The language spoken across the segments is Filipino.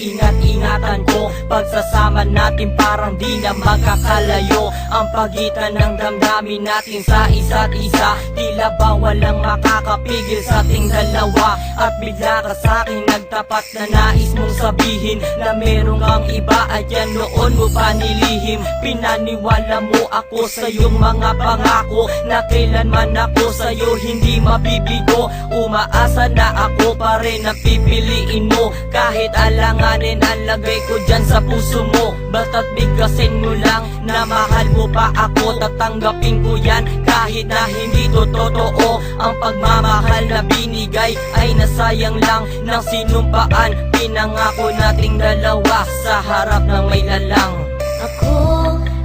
iingat-ingatan ko. Pagsasama natin parang di na magkakalayo ang pagitan ng damdamin natin sa isa't isa. Tila ba walang makakapigil sa ating dalawa. At bigla ka sa'kin nagtapat na nais mong sabihin na meron kang iba at yan noon mo pa nilihim. Pinaniwala mo ako sa iyong mga pangako na kailanman ako sa'yo hindi mabibigo. Umaasa na ako pa rin na pipiliin mo kahit alanganin ang lagay ko dyan sa puso mo. Basta't bigkasin mo lang na mahal mo pa ako, tatanggapin ko yan kahit na hindi to totoo. Ang pagmamahal na binigay ay nasayang lang ng sinumpaan. Pinangako nating dalawa sa harap ng may lalang. Ako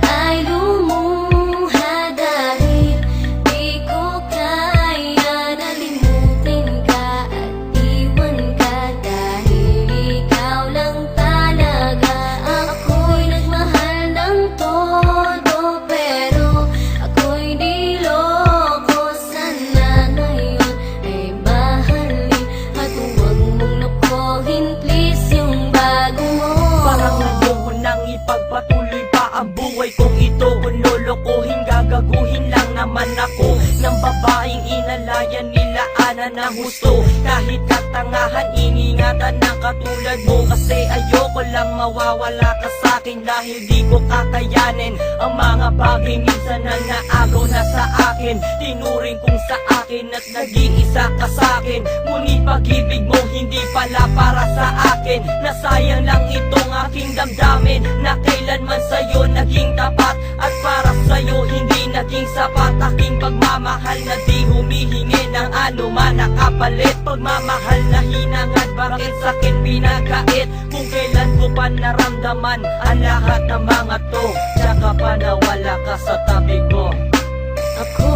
ay lumuha dahil di ko kaya na limutin ka at iwan ka dahil ikaw lang talaga. Ako'y nagmahal ng todo pero ako'y di loko. Sana ngayon ay mahalin at huwag mong lokohin please yung bago mo. Parang ayoko nang ipagpatuloy pa ang buhay kong ito. Kung lolokohin, gagaguhin lang naman ako ng babaeng inalayan nila ana ng gusto. Kahit katangahan, iningatan ng katulad mo. Kasi ayoko lang mawawala ka sa'kin dahil di ko kakayanin ang mga bagay minsan na naagaw na sa akin. Tinuring kong sa akin at nag-iisa ka sa'kin. Ngunit pag-ibig mo hindi pala para sa akin. Nasayang lang itong aking damdamin na kailanman sa'yo naging tapat. At para sa'yo hindi naging sapat aking pagmamahal na di humihingi ng anuman na kapalit. Pagmamahal na hinangad, bakit sa'kin pinagkait? Kung kailan ko pa naramdaman ang lahat ng mga to, tsaka pa nawala ka sa tabi ko. Ako